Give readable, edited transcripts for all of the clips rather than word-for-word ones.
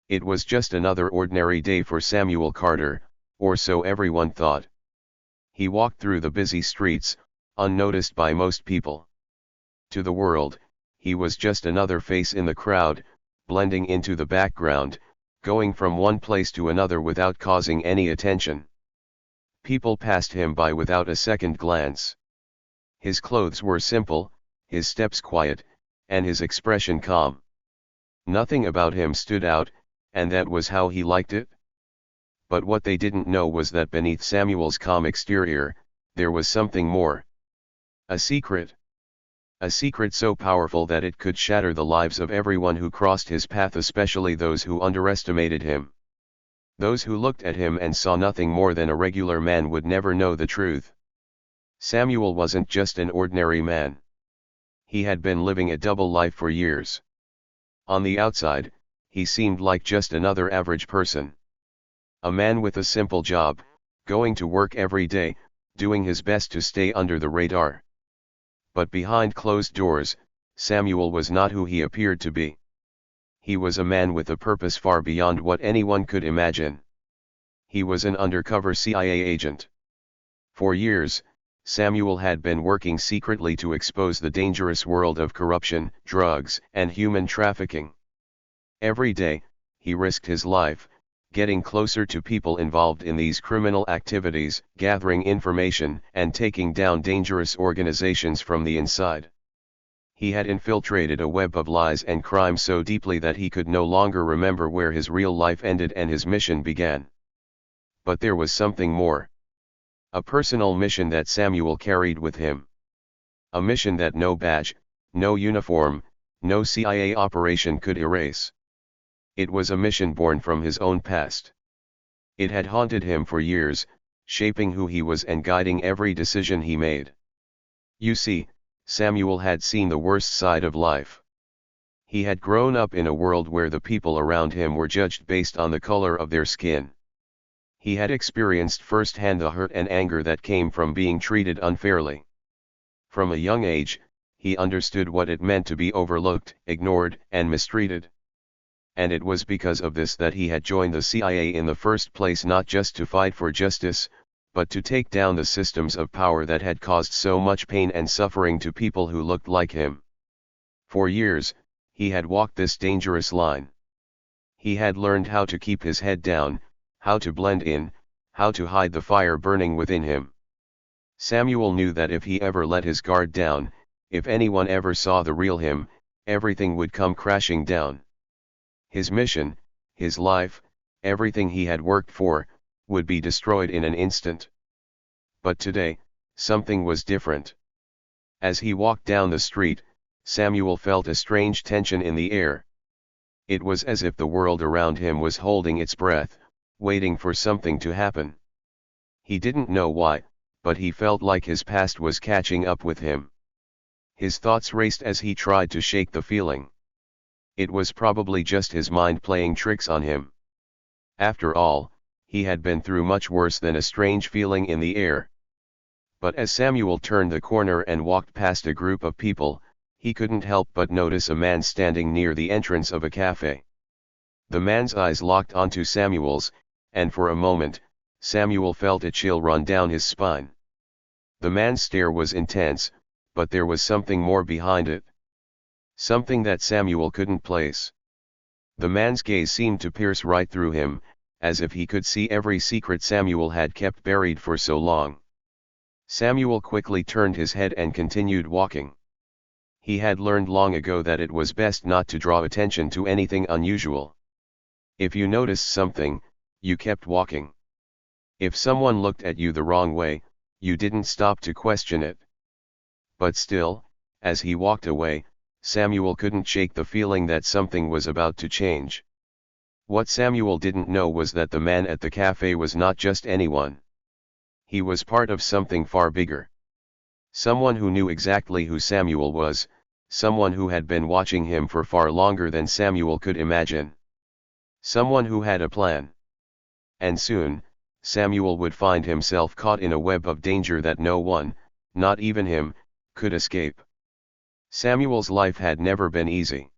It was just another ordinary day for Samuel Carter, or so everyone thought. He walked through the busy streets, unnoticed by most people. To the world, he was just another face in the crowd, blending into the background, going from one place to another without causing any attention. People passed him by without a second glance. His clothes were simple, his steps quiet, and his expression calm. Nothing about him stood out, and that was how he liked it. But what they didn't know was that beneath Samuel's calm exterior, there was something more. A secret. A secret so powerful that it could shatter the lives of everyone who crossed his path, especially those who underestimated him. Those who looked at him and saw nothing more than a regular man would never know the truth. Samuel wasn't just an ordinary man. He had been living a double life for years. On the outside, he seemed like just another average person. A man with a simple job, going to work every day, doing his best to stay under the radar. But behind closed doors, Samuel was not who he appeared to be. He was a man with a purpose far beyond what anyone could imagine. He was an undercover CIA agent. For years, Samuel had been working secretly to expose the dangerous world of corruption, drugs, and human trafficking. Every day, he risked his life, getting closer to people involved in these criminal activities, gathering information, and taking down dangerous organizations from the inside. He had infiltrated a web of lies and crime so deeply that he could no longer remember where his real life ended and his mission began. But there was something more. A personal mission that Samuel carried with him. A mission that no badge, no uniform, no CIA operation could erase. It was a mission born from his own past. It had haunted him for years, shaping who he was and guiding every decision he made. You see, Samuel had seen the worst side of life. He had grown up in a world where the people around him were judged based on the color of their skin. He had experienced firsthand the hurt and anger that came from being treated unfairly. From a young age, he understood what it meant to be overlooked, ignored, and mistreated. And it was because of this that he had joined the CIA in the first place, not just to fight for justice, but to take down the systems of power that had caused so much pain and suffering to people who looked like him. For years, he had walked this dangerous line. He had learned how to keep his head down, how to blend in, how to hide the fire burning within him. Samuel knew that if he ever let his guard down, if anyone ever saw the real him, everything would come crashing down. His mission, his life, everything he had worked for, would be destroyed in an instant. But today, something was different. As he walked down the street, Samuel felt a strange tension in the air. It was as if the world around him was holding its breath, waiting for something to happen. He didn't know why, but he felt like his past was catching up with him. His thoughts raced as he tried to shake the feeling. It was probably just his mind playing tricks on him. After all, he had been through much worse than a strange feeling in the air. But as Samuel turned the corner and walked past a group of people, he couldn't help but notice a man standing near the entrance of a cafe. The man's eyes locked onto Samuel's, and for a moment, Samuel felt a chill run down his spine. The man's stare was intense, but there was something more behind it. Something that Samuel couldn't place. The man's gaze seemed to pierce right through him, as if he could see every secret Samuel had kept buried for so long. Samuel quickly turned his head and continued walking. He had learned long ago that it was best not to draw attention to anything unusual. If you noticed something, you kept walking. If someone looked at you the wrong way, you didn't stop to question it. But still, as he walked away, Samuel couldn't shake the feeling that something was about to change. What Samuel didn't know was that the man at the cafe was not just anyone. He was part of something far bigger. Someone who knew exactly who Samuel was, someone who had been watching him for far longer than Samuel could imagine. Someone who had a plan. And soon, Samuel would find himself caught in a web of danger that no one, not even him, could escape. Samuel's life had never been easy.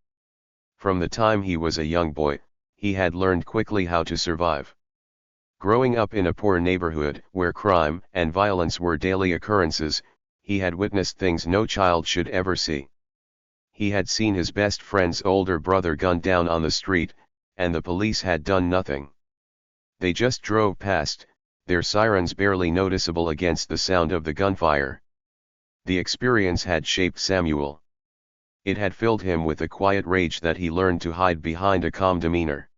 From the time he was a young boy, he had learned quickly how to survive. Growing up in a poor neighborhood where crime and violence were daily occurrences, he had witnessed things no child should ever see. He had seen his best friend's older brother gunned down on the street, and the police had done nothing. They just drove past, their sirens barely noticeable against the sound of the gunfire. The experience had shaped Samuel. It had filled him with a quiet rage that he learned to hide behind a calm demeanor.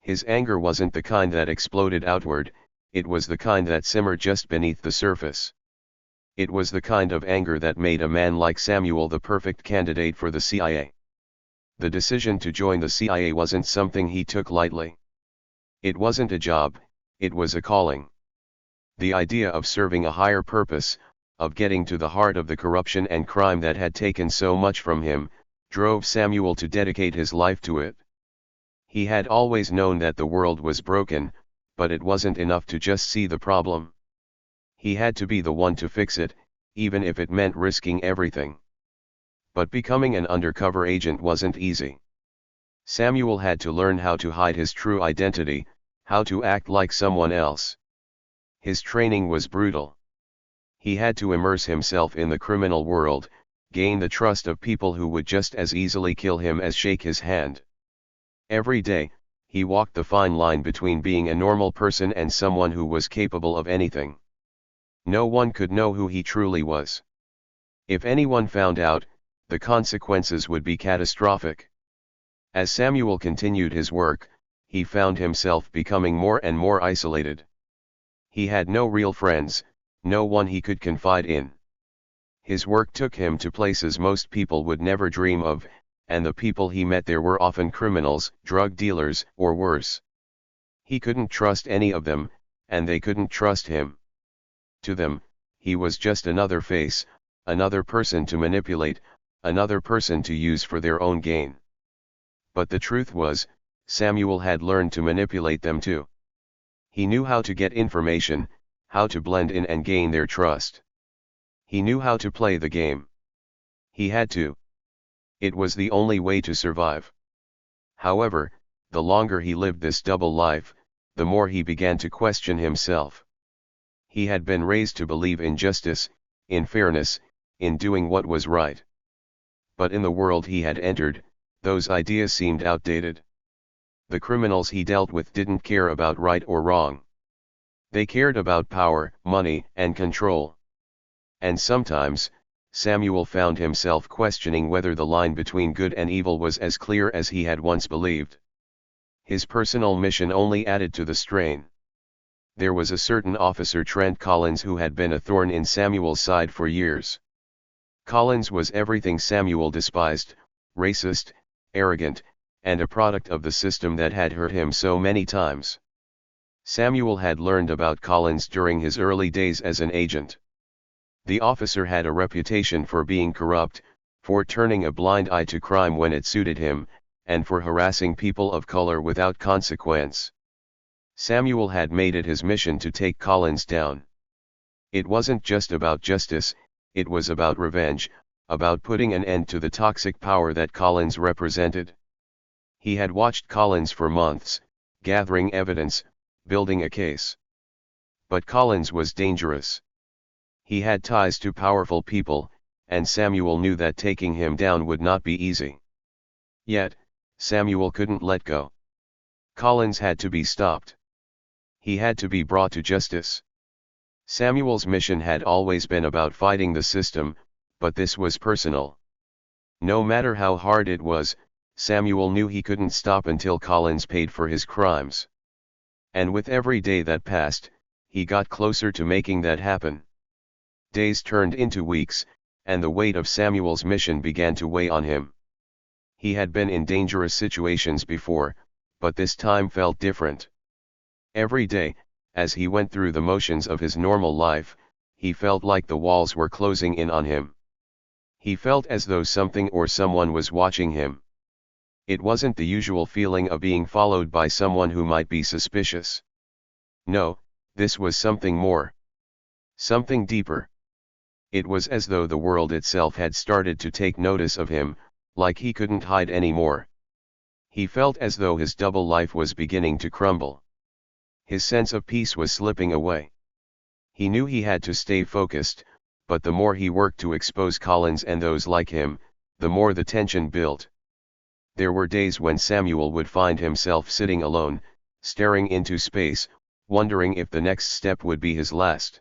His anger wasn't the kind that exploded outward, it was the kind that simmered just beneath the surface. It was the kind of anger that made a man like Samuel the perfect candidate for the CIA. The decision to join the CIA wasn't something he took lightly. It wasn't a job, it was a calling. The idea of serving a higher purpose, of getting to the heart of the corruption and crime that had taken so much from him, drove Samuel to dedicate his life to it. He had always known that the world was broken, but it wasn't enough to just see the problem. He had to be the one to fix it, even if it meant risking everything. But becoming an undercover agent wasn't easy. Samuel had to learn how to hide his true identity, how to act like someone else. His training was brutal. He had to immerse himself in the criminal world, gain the trust of people who would just as easily kill him as shake his hand. Every day, he walked the fine line between being a normal person and someone who was capable of anything. No one could know who he truly was. If anyone found out, the consequences would be catastrophic. As Samuel continued his work, he found himself becoming more and more isolated. He had no real friends, no one he could confide in. His work took him to places most people would never dream of, and the people he met there were often criminals, drug dealers, or worse. He couldn't trust any of them, and they couldn't trust him. To them, he was just another face, another person to manipulate, another person to use for their own gain. But the truth was, Samuel had learned to manipulate them too. He knew how to get information, how to blend in and gain their trust. He knew how to play the game. He had to. It was the only way to survive. However, the longer he lived this double life, the more he began to question himself. He had been raised to believe in justice, in fairness, in doing what was right. But in the world he had entered, those ideas seemed outdated. The criminals he dealt with didn't care about right or wrong. They cared about power, money, and control. And sometimes, Samuel found himself questioning whether the line between good and evil was as clear as he had once believed. His personal mission only added to the strain. There was a certain officer, Trent Collins, who had been a thorn in Samuel's side for years. Collins was everything Samuel despised: racist, arrogant, and a product of the system that had hurt him so many times. Samuel had learned about Collins during his early days as an agent. The officer had a reputation for being corrupt, for turning a blind eye to crime when it suited him, and for harassing people of color without consequence. Samuel had made it his mission to take Collins down. It wasn't just about justice, it was about revenge, about putting an end to the toxic power that Collins represented. He had watched Collins for months, gathering evidence, building a case. But Collins was dangerous. He had ties to powerful people, and Samuel knew that taking him down would not be easy. Yet, Samuel couldn't let go. Collins had to be stopped. He had to be brought to justice. Samuel's mission had always been about fighting the system, but this was personal. No matter how hard it was, Samuel knew he couldn't stop until Collins paid for his crimes. And with every day that passed, he got closer to making that happen. Days turned into weeks, and the weight of Samuel's mission began to weigh on him. He had been in dangerous situations before, but this time felt different. Every day, as he went through the motions of his normal life, he felt like the walls were closing in on him. He felt as though something or someone was watching him. It wasn't the usual feeling of being followed by someone who might be suspicious. No, this was something more. Something deeper. It was as though the world itself had started to take notice of him, like he couldn't hide anymore. He felt as though his double life was beginning to crumble. His sense of peace was slipping away. He knew he had to stay focused, but the more he worked to expose Collins and those like him, the more the tension built. There were days when Samuel would find himself sitting alone, staring into space, wondering if the next step would be his last.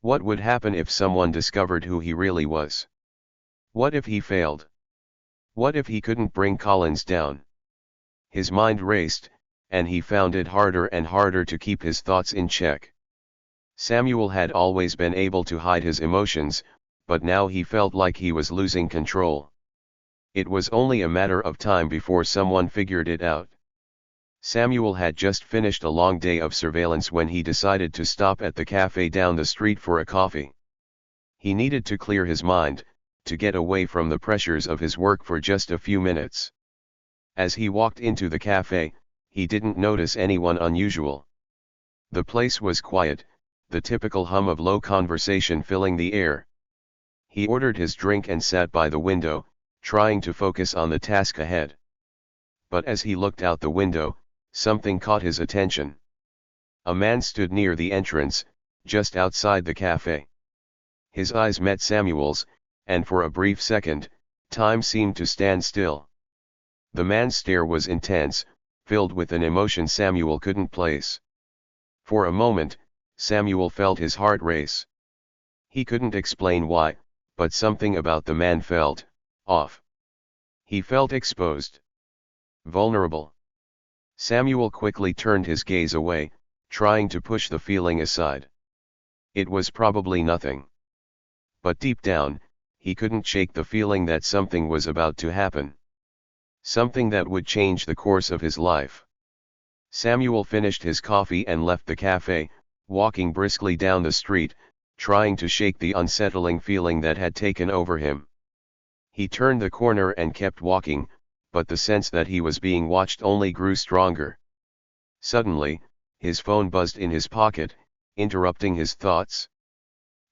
What would happen if someone discovered who he really was? What if he failed? What if he couldn't bring Collins down? His mind raced, and he found it harder and harder to keep his thoughts in check. Samuel had always been able to hide his emotions, but now he felt like he was losing control. It was only a matter of time before someone figured it out. Samuel had just finished a long day of surveillance when he decided to stop at the cafe down the street for a coffee. He needed to clear his mind, to get away from the pressures of his work for just a few minutes. As he walked into the cafe, he didn't notice anyone unusual. The place was quiet, the typical hum of low conversation filling the air. He ordered his drink and sat by the window, trying to focus on the task ahead. But as he looked out the window, something caught his attention. A man stood near the entrance, just outside the cafe. His eyes met Samuel's, and for a brief second, time seemed to stand still. The man's stare was intense, filled with an emotion Samuel couldn't place. For a moment, Samuel felt his heart race. He couldn't explain why, but something about the man felt off. He felt exposed. Vulnerable. Samuel quickly turned his gaze away, trying to push the feeling aside. It was probably nothing. But deep down, he couldn't shake the feeling that something was about to happen. Something that would change the course of his life. Samuel finished his coffee and left the cafe, walking briskly down the street, trying to shake the unsettling feeling that had taken over him. He turned the corner and kept walking, but the sense that he was being watched only grew stronger. Suddenly, his phone buzzed in his pocket, interrupting his thoughts.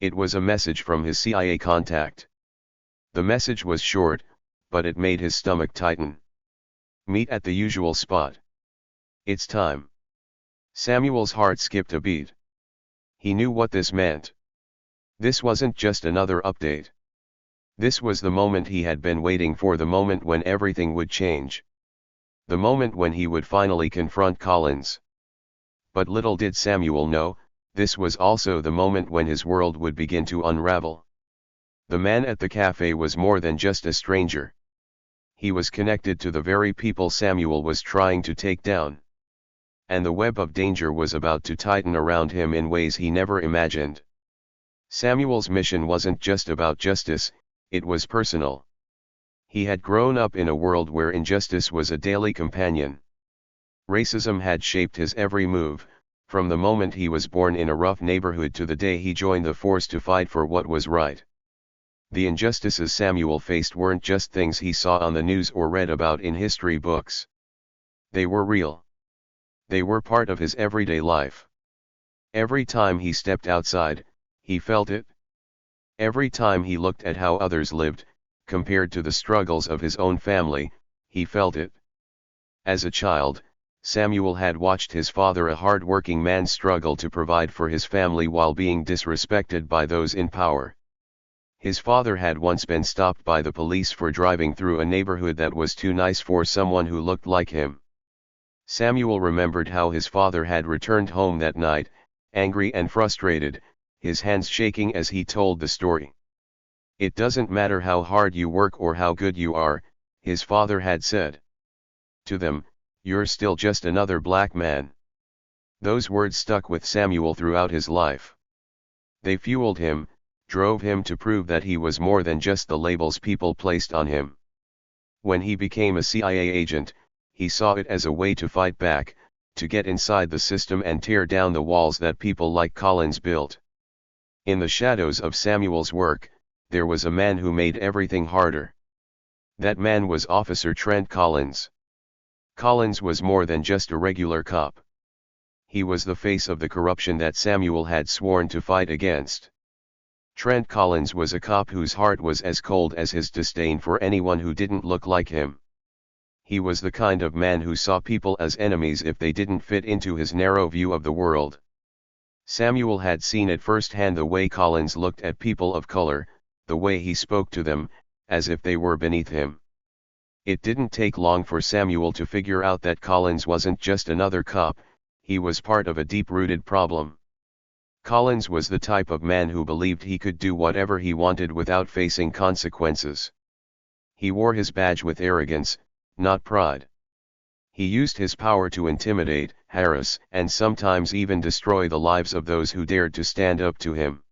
It was a message from his CIA contact. The message was short, but it made his stomach tighten. Meet at the usual spot. It's time. Samuel's heart skipped a beat. He knew what this meant. This wasn't just another update. This was the moment he had been waiting for, the moment when everything would change. The moment when he would finally confront Collins. But little did Samuel know, this was also the moment when his world would begin to unravel. The man at the cafe was more than just a stranger. He was connected to the very people Samuel was trying to take down. And the web of danger was about to tighten around him in ways he never imagined. Samuel's mission wasn't just about justice, it was personal. He had grown up in a world where injustice was a daily companion. Racism had shaped his every move, from the moment he was born in a rough neighborhood to the day he joined the force to fight for what was right. The injustices Samuel faced weren't just things he saw on the news or read about in history books. They were real. They were part of his everyday life. Every time he stepped outside, he felt it. Every time he looked at how others lived, compared to the struggles of his own family, he felt it. As a child, Samuel had watched his father, a hard-working man, struggle to provide for his family while being disrespected by those in power. His father had once been stopped by the police for driving through a neighborhood that was too nice for someone who looked like him. Samuel remembered how his father had returned home that night, angry and frustrated, his hands shaking as he told the story. It doesn't matter how hard you work or how good you are, his father had said. To them, you're still just another black man. Those words stuck with Samuel throughout his life. They fueled him, drove him to prove that he was more than just the labels people placed on him. When he became a CIA agent, he saw it as a way to fight back, to get inside the system and tear down the walls that people like Collins built. In the shadows of Samuel's work, there was a man who made everything harder. That man was Officer Trent Collins. Collins was more than just a regular cop. He was the face of the corruption that Samuel had sworn to fight against. Trent Collins was a cop whose heart was as cold as his disdain for anyone who didn't look like him. He was the kind of man who saw people as enemies if they didn't fit into his narrow view of the world. Samuel had seen it firsthand, the way Collins looked at people of color, the way he spoke to them, as if they were beneath him. It didn't take long for Samuel to figure out that Collins wasn't just another cop, he was part of a deep-rooted problem. Collins was the type of man who believed he could do whatever he wanted without facing consequences. He wore his badge with arrogance, not pride. He used his power to intimidate, harass, and sometimes even destroy the lives of those who dared to stand up to him.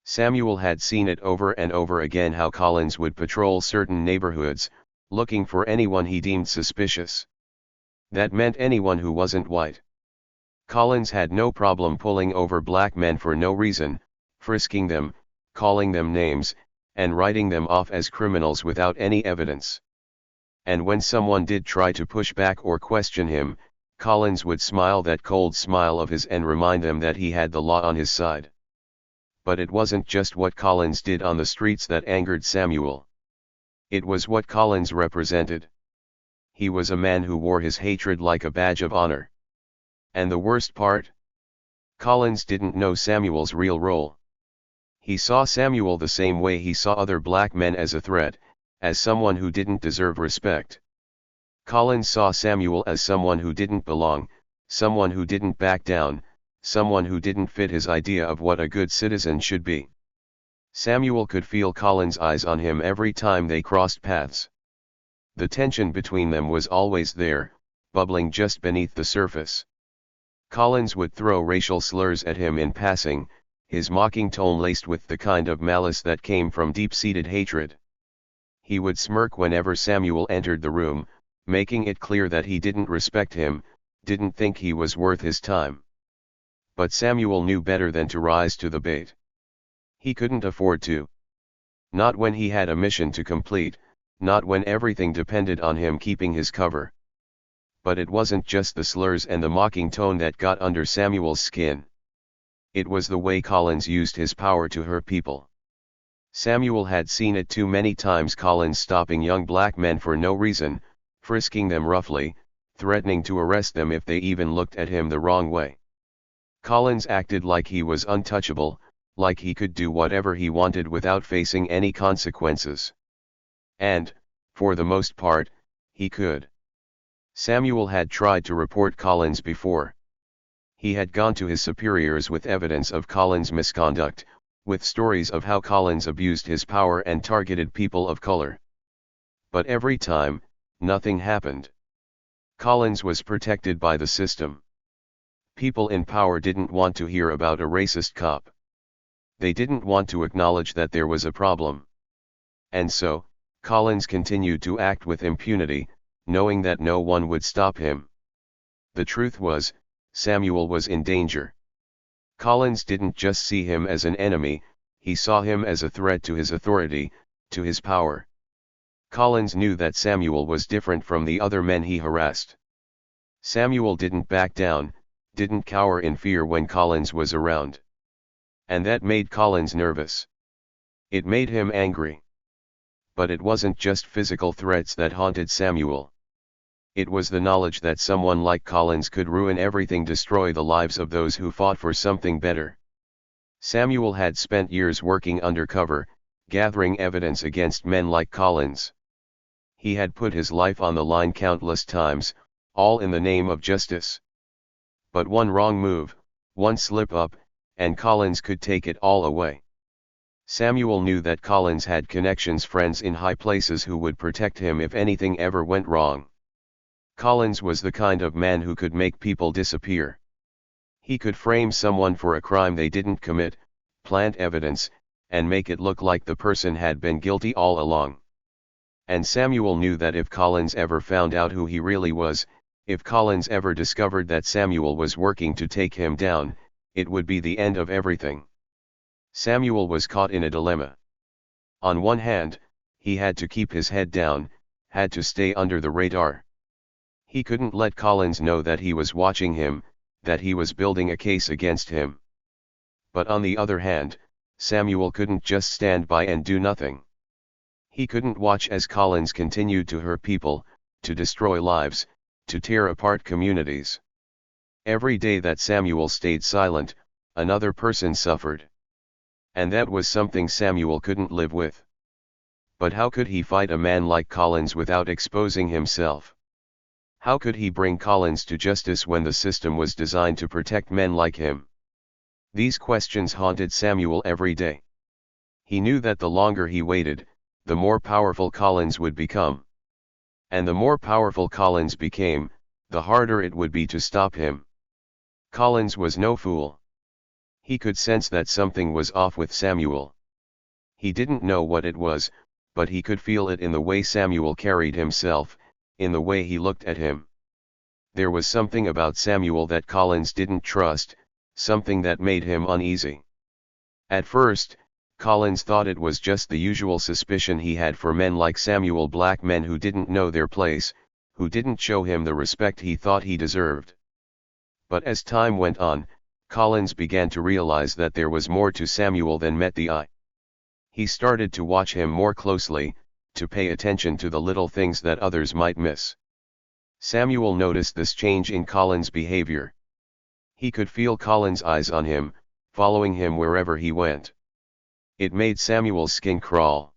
Samuel had seen it over and over again how Collins would patrol certain neighborhoods, looking for anyone he deemed suspicious. That meant anyone who wasn't white. Collins had no problem pulling over black men for no reason, frisking them, calling them names, and writing them off as criminals without any evidence. And when someone did try to push back or question him, Collins would smile that cold smile of his and remind them that he had the law on his side. But it wasn't just what Collins did on the streets that angered Samuel. It was what Collins represented. He was a man who wore his hatred like a badge of honor. And the worst part? Collins didn't know Samuel's real role. He saw Samuel the same way he saw other black men, as a threat, as someone who didn't deserve respect. Collins saw Samuel as someone who didn't belong, someone who didn't back down, someone who didn't fit his idea of what a good citizen should be. Samuel could feel Collins' eyes on him every time they crossed paths. The tension between them was always there, bubbling just beneath the surface. Collins would throw racial slurs at him in passing, his mocking tone laced with the kind of malice that came from deep-seated hatred. He would smirk whenever Samuel entered the room, making it clear that he didn't respect him, didn't think he was worth his time. But Samuel knew better than to rise to the bait. He couldn't afford to. Not when he had a mission to complete, not when everything depended on him keeping his cover. But it wasn't just the slurs and the mocking tone that got under Samuel's skin. It was the way Collins used his power to hurt people. Samuel had seen it too many times, Collins stopping young black men for no reason, frisking them roughly, threatening to arrest them if they even looked at him the wrong way. Collins acted like he was untouchable, like he could do whatever he wanted without facing any consequences. And, for the most part, he could. Samuel had tried to report Collins before. He had gone to his superiors with evidence of Collins' misconduct, with stories of how Collins abused his power and targeted people of color. But every time, nothing happened. Collins was protected by the system. People in power didn't want to hear about a racist cop. They didn't want to acknowledge that there was a problem. And so, Collins continued to act with impunity, knowing that no one would stop him. The truth was, Samuel was in danger. Collins didn't just see him as an enemy, he saw him as a threat to his authority, to his power. Collins knew that Samuel was different from the other men he harassed. Samuel didn't back down, didn't cower in fear when Collins was around. And that made Collins nervous. It made him angry. But it wasn't just physical threats that haunted Samuel. It was the knowledge that someone like Collins could ruin everything, destroy the lives of those who fought for something better. Samuel had spent years working undercover, gathering evidence against men like Collins. He had put his life on the line countless times, all in the name of justice. But one wrong move, one slip up, and Collins could take it all away. Samuel knew that Collins had connections, friends in high places who would protect him if anything ever went wrong. Collins was the kind of man who could make people disappear. He could frame someone for a crime they didn't commit, plant evidence, and make it look like the person had been guilty all along. And Samuel knew that if Collins ever found out who he really was, if Collins ever discovered that Samuel was working to take him down, it would be the end of everything. Samuel was caught in a dilemma. On one hand, he had to keep his head down, had to stay under the radar. He couldn't let Collins know that he was watching him, that he was building a case against him. But on the other hand, Samuel couldn't just stand by and do nothing. He couldn't watch as Collins continued to hurt people, to destroy lives, to tear apart communities. Every day that Samuel stayed silent, another person suffered. And that was something Samuel couldn't live with. But how could he fight a man like Collins without exposing himself? How could he bring Collins to justice when the system was designed to protect men like him? These questions haunted Samuel every day. He knew that the longer he waited, the more powerful Collins would become. And the more powerful Collins became, the harder it would be to stop him. Collins was no fool. He could sense that something was off with Samuel. He didn't know what it was, but he could feel it in the way Samuel carried himself, in the way he looked at him. There was something about Samuel that Collins didn't trust, something that made him uneasy. At first, Collins thought it was just the usual suspicion he had for men like Samuel, black men who didn't know their place, who didn't show him the respect he thought he deserved. But as time went on, Collins began to realize that there was more to Samuel than met the eye. He started to watch him more closely, to pay attention to the little things that others might miss. Samuel noticed this change in Collins' behavior. He could feel Collins' eyes on him, following him wherever he went. It made Samuel's skin crawl.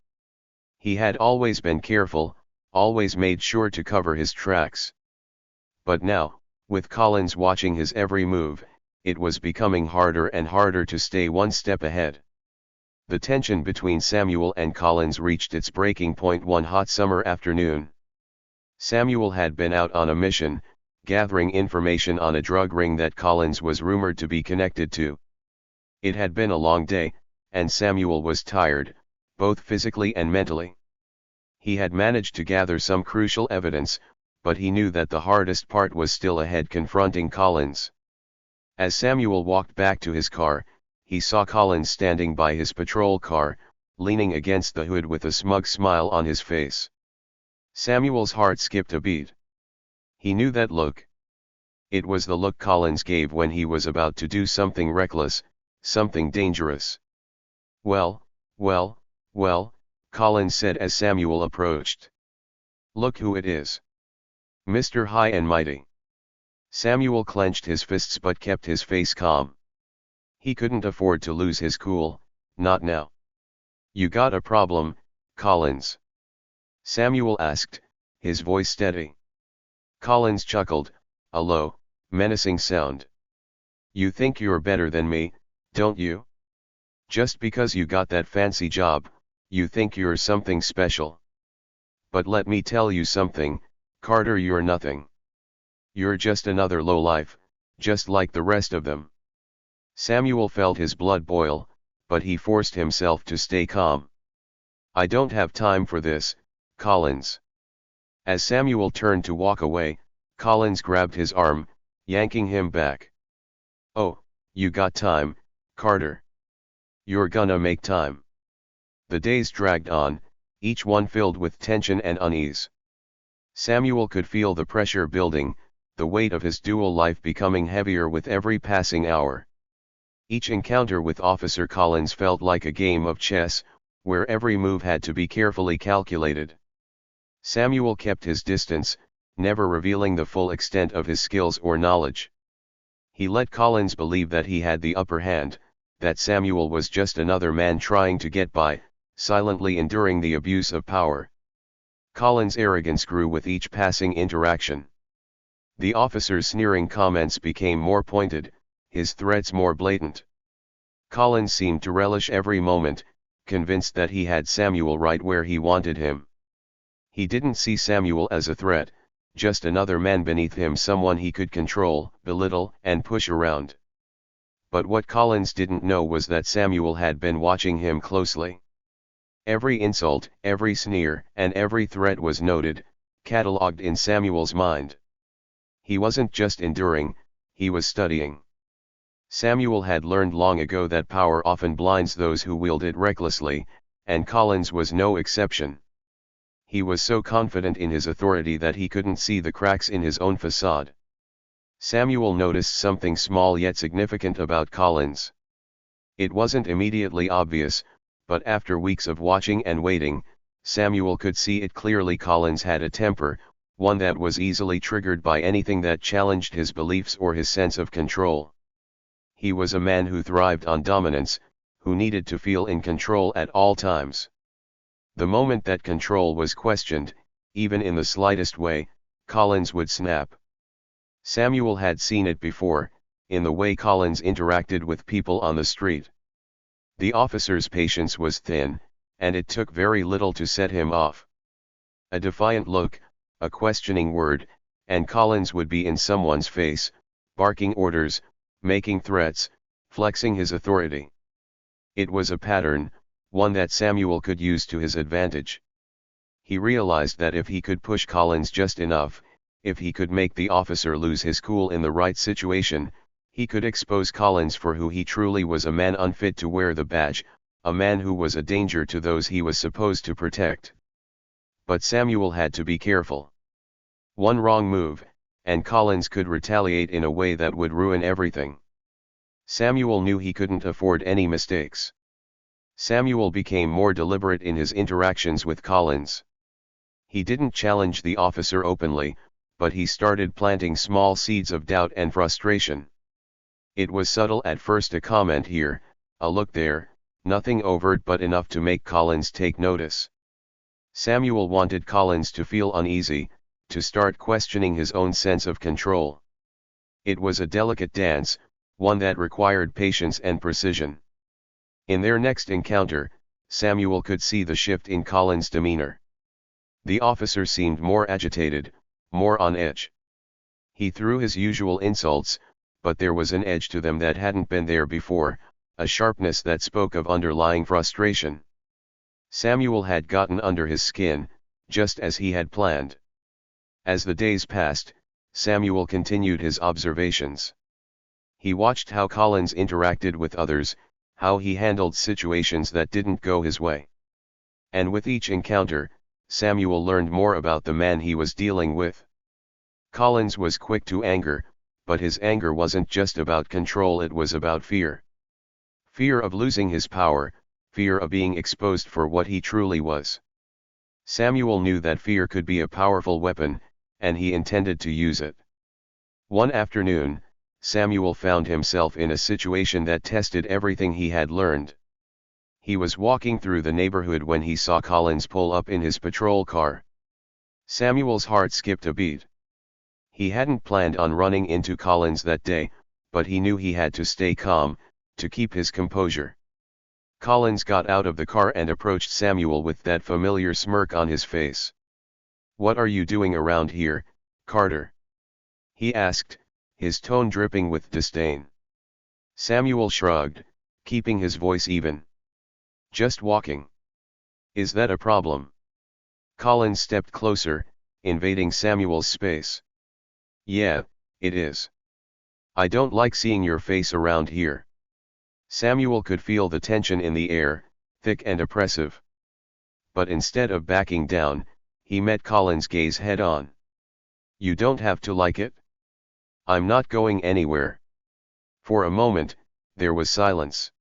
He had always been careful, always made sure to cover his tracks. But now, with Collins watching his every move, it was becoming harder and harder to stay one step ahead. The tension between Samuel and Collins reached its breaking point one hot summer afternoon. Samuel had been out on a mission, gathering information on a drug ring that Collins was rumored to be connected to. It had been a long day, and Samuel was tired, both physically and mentally. He had managed to gather some crucial evidence, but he knew that the hardest part was still ahead, confronting Collins. As Samuel walked back to his car, he saw Collins standing by his patrol car, leaning against the hood with a smug smile on his face. Samuel's heart skipped a beat. He knew that look. It was the look Collins gave when he was about to do something reckless, something dangerous. "Well, well, well," Collins said as Samuel approached. "Look who it is. Mr. High and Mighty." Samuel clenched his fists but kept his face calm. He couldn't afford to lose his cool, not now. "You got a problem, Collins?" Samuel asked, his voice steady. Collins chuckled, a low, menacing sound. "You think you're better than me, don't you? Just because you got that fancy job, you think you're something special. But let me tell you something, Carter, you're nothing. You're just another lowlife, just like the rest of them." Samuel felt his blood boil, but he forced himself to stay calm. "I don't have time for this, Collins." As Samuel turned to walk away, Collins grabbed his arm, yanking him back. "Oh, you got time, Carter. You're gonna make time." The days dragged on, each one filled with tension and unease. Samuel could feel the pressure building, the weight of his dual life becoming heavier with every passing hour. Each encounter with Officer Collins felt like a game of chess, where every move had to be carefully calculated. Samuel kept his distance, never revealing the full extent of his skills or knowledge. He let Collins believe that he had the upper hand, that Samuel was just another man trying to get by, silently enduring the abuse of power. Collins' arrogance grew with each passing interaction. The officer's sneering comments became more pointed, his threats more blatant. Collins seemed to relish every moment, convinced that he had Samuel right where he wanted him. He didn't see Samuel as a threat, just another man beneath him, someone he could control, belittle, and push around. But what Collins didn't know was that Samuel had been watching him closely. Every insult, every sneer, and every threat was noted, catalogued in Samuel's mind. He wasn't just enduring, he was studying. Samuel had learned long ago that power often blinds those who wield it recklessly, and Collins was no exception. He was so confident in his authority that he couldn't see the cracks in his own facade. Samuel noticed something small yet significant about Collins. It wasn't immediately obvious, but after weeks of watching and waiting, Samuel could see it clearly. Collins had a temper, one that was easily triggered by anything that challenged his beliefs or his sense of control. He was a man who thrived on dominance, who needed to feel in control at all times. The moment that control was questioned, even in the slightest way, Collins would snap. Samuel had seen it before, in the way Collins interacted with people on the street. The officer's patience was thin, and it took very little to set him off. A defiant look, a questioning word, and Collins would be in someone's face, barking orders, making threats, flexing his authority. It was a pattern, one that Samuel could use to his advantage. He realized that if he could push Collins just enough, if he could make the officer lose his cool in the right situation, he could expose Collins for who he truly was, a man unfit to wear the badge, a man who was a danger to those he was supposed to protect. But Samuel had to be careful. One wrong move, and Collins could retaliate in a way that would ruin everything. Samuel knew he couldn't afford any mistakes. Samuel became more deliberate in his interactions with Collins. He didn't challenge the officer openly, but he started planting small seeds of doubt and frustration. It was subtle at first, a comment here, a look there, nothing overt but enough to make Collins take notice. Samuel wanted Collins to feel uneasy, to start questioning his own sense of control. It was a delicate dance, one that required patience and precision. In their next encounter, Samuel could see the shift in Collins' demeanor. The officer seemed more agitated, more on edge. He threw his usual insults, but there was an edge to them that hadn't been there before, a sharpness that spoke of underlying frustration. Samuel had gotten under his skin, just as he had planned. As the days passed, Samuel continued his observations. He watched how Collins interacted with others, how he handled situations that didn't go his way. And with each encounter, Samuel learned more about the man he was dealing with. Collins was quick to anger, but his anger wasn't just about control, it was about fear. Fear of losing his power, fear of being exposed for what he truly was. Samuel knew that fear could be a powerful weapon, and he intended to use it. One afternoon, Samuel found himself in a situation that tested everything he had learned. He was walking through the neighborhood when he saw Collins pull up in his patrol car. Samuel's heart skipped a beat. He hadn't planned on running into Collins that day, but he knew he had to stay calm, to keep his composure. Collins got out of the car and approached Samuel with that familiar smirk on his face. "What are you doing around here, Carter?" he asked, his tone dripping with disdain. Samuel shrugged, keeping his voice even. "Just walking. Is that a problem?" Collins stepped closer, invading Samuel's space. "Yeah, it is. I don't like seeing your face around here." Samuel could feel the tension in the air, thick and oppressive. But instead of backing down, he met Collins' gaze head on. "You don't have to like it. I'm not going anywhere." For a moment, there was silence.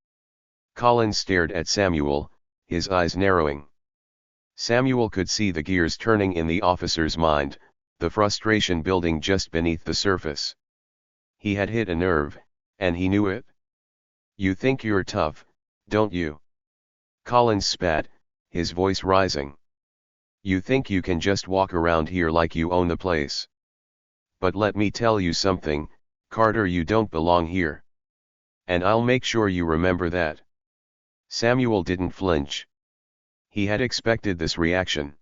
Collins stared at Samuel, his eyes narrowing. Samuel could see the gears turning in the officer's mind, the frustration building just beneath the surface. He had hit a nerve, and he knew it. "You think you're tough, don't you?" Collins spat, his voice rising. "You think you can just walk around here like you own the place. But let me tell you something, Carter, you don't belong here. And I'll make sure you remember that." Samuel didn't flinch. He had expected this reaction.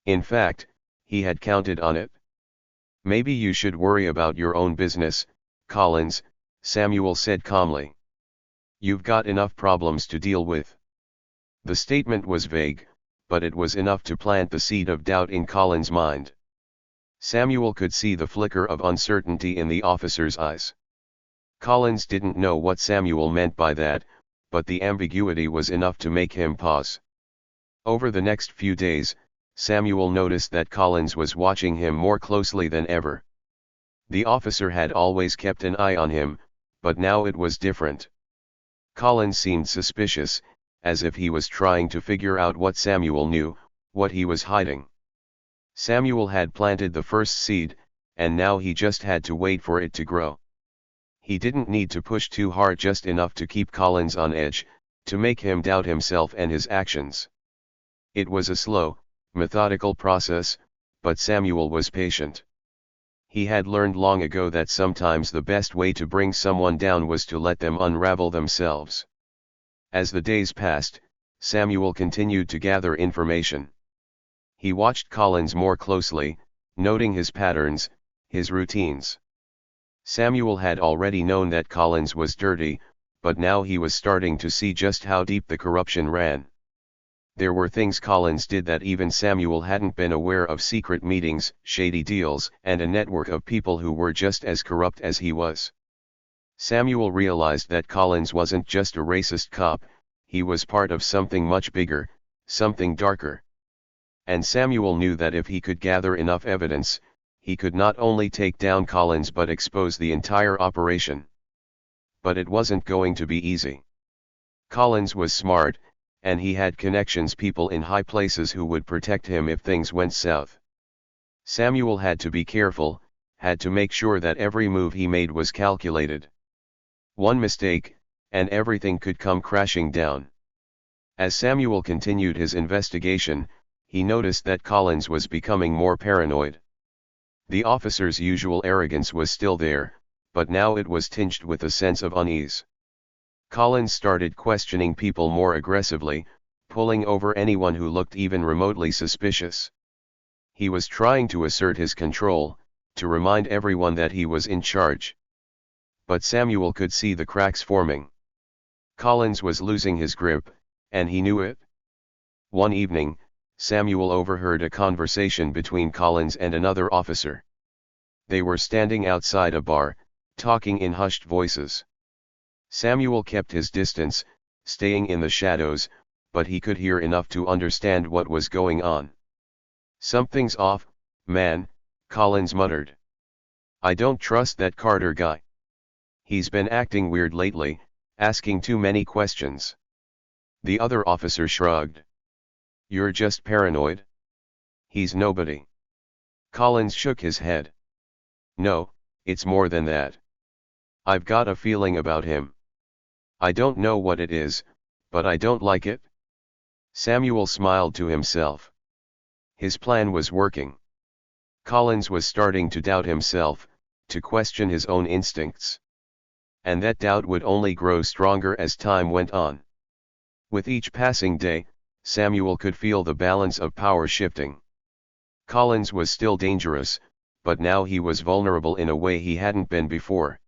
In fact, he had counted on it. "Maybe you should worry about your own business, Collins," Samuel said calmly. "You've got enough problems to deal with." The statement was vague, but it was enough to plant the seed of doubt in Collins' mind. Samuel could see the flicker of uncertainty in the officer's eyes. Collins didn't know what Samuel meant by that, but the ambiguity was enough to make him pause. Over the next few days, Samuel noticed that Collins was watching him more closely than ever. The officer had always kept an eye on him, but now it was different. Collins seemed suspicious, as if he was trying to figure out what Samuel knew, what he was hiding. Samuel had planted the first seed, and now he just had to wait for it to grow. He didn't need to push too hard, just enough to keep Collins on edge, to make him doubt himself and his actions. It was a slow, methodical process, but Samuel was patient. He had learned long ago that sometimes the best way to bring someone down was to let them unravel themselves. As the days passed, Samuel continued to gather information. He watched Collins more closely, noting his patterns, his routines. Samuel had already known that Collins was dirty, but now he was starting to see just how deep the corruption ran. There were things Collins did that even Samuel hadn't been aware of: secret meetings, shady deals, and a network of people who were just as corrupt as he was. Samuel realized that Collins wasn't just a racist cop, he was part of something much bigger, something darker. And Samuel knew that if he could gather enough evidence, he could not only take down Collins but expose the entire operation. But it wasn't going to be easy. Collins was smart, and he had connections, people in high places who would protect him if things went south. Samuel had to be careful, had to make sure that every move he made was calculated. One mistake, and everything could come crashing down. As Samuel continued his investigation, he noticed that Collins was becoming more paranoid. The officer's usual arrogance was still there, but now it was tinged with a sense of unease. Collins started questioning people more aggressively, pulling over anyone who looked even remotely suspicious. He was trying to assert his control, to remind everyone that he was in charge. But Samuel could see the cracks forming. Collins was losing his grip, and he knew it. One evening, Samuel overheard a conversation between Collins and another officer. They were standing outside a bar, talking in hushed voices. Samuel kept his distance, staying in the shadows, but he could hear enough to understand what was going on. "Something's off, man," Collins muttered. "I don't trust that Carter guy. He's been acting weird lately, asking too many questions." The other officer shrugged. "You're just paranoid. He's nobody." Collins shook his head. "No, it's more than that. I've got a feeling about him. I don't know what it is, but I don't like it." Samuel smiled to himself. His plan was working. Collins was starting to doubt himself, to question his own instincts. And that doubt would only grow stronger as time went on. With each passing day, Samuel could feel the balance of power shifting. Collins was still dangerous, but now he was vulnerable in a way he hadn't been before.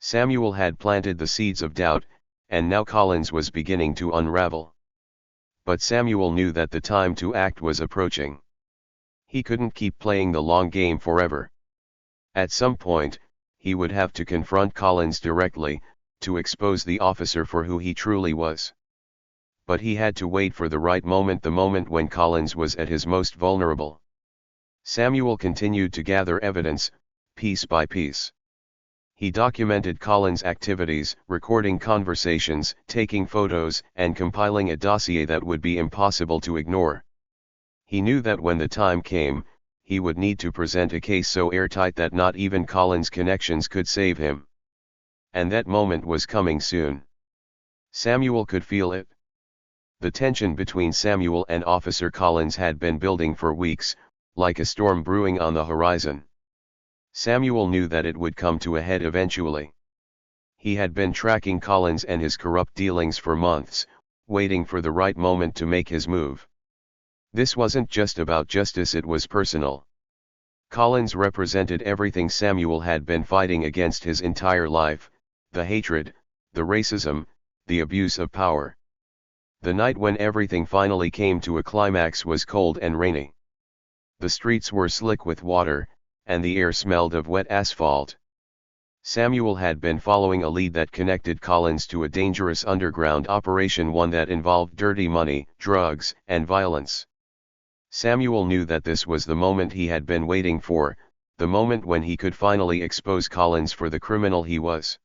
Samuel had planted the seeds of doubt, and now Collins was beginning to unravel. But Samuel knew that the time to act was approaching. He couldn't keep playing the long game forever. At some point, he would have to confront Collins directly, to expose the officer for who he truly was. But he had to wait for the right moment, the moment when Collins was at his most vulnerable. Samuel continued to gather evidence, piece by piece. He documented Collins' activities, recording conversations, taking photos, and compiling a dossier that would be impossible to ignore. He knew that when the time came, he would need to present a case so airtight that not even Collins' connections could save him. And that moment was coming soon. Samuel could feel it. The tension between Samuel and Officer Collins had been building for weeks, like a storm brewing on the horizon. Samuel knew that it would come to a head eventually. He had been tracking Collins and his corrupt dealings for months, waiting for the right moment to make his move. This wasn't just about justice, it was personal. Collins represented everything Samuel had been fighting against his entire life: the hatred, the racism, the abuse of power. The night when everything finally came to a climax was cold and rainy. The streets were slick with water, and the air smelled of wet asphalt. Samuel had been following a lead that connected Collins to a dangerous underground operation, one that involved dirty money, drugs, and violence. Samuel knew that this was the moment he had been waiting for, the moment when he could finally expose Collins for the criminal he was.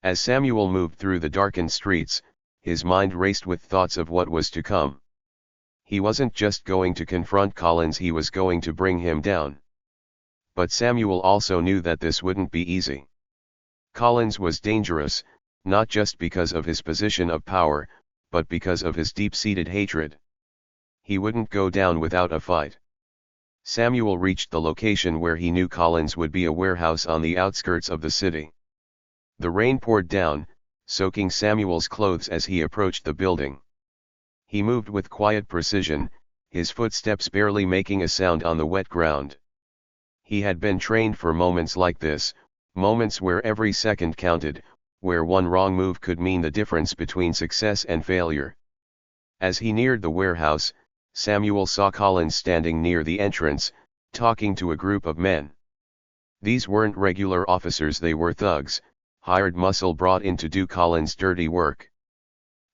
As Samuel moved through the darkened streets, his mind raced with thoughts of what was to come. He wasn't just going to confront Collins, he was going to bring him down. But Samuel also knew that this wouldn't be easy. Collins was dangerous, not just because of his position of power, but because of his deep-seated hatred. He wouldn't go down without a fight. Samuel reached the location where he knew Collins would be, a warehouse on the outskirts of the city. The rain poured down, soaking Samuel's clothes as he approached the building. He moved with quiet precision, his footsteps barely making a sound on the wet ground. He had been trained for moments like this, moments where every second counted, where one wrong move could mean the difference between success and failure. As he neared the warehouse, Samuel saw Collins standing near the entrance, talking to a group of men. These weren't regular officers, they were thugs, hired muscle brought in to do Collins' dirty work.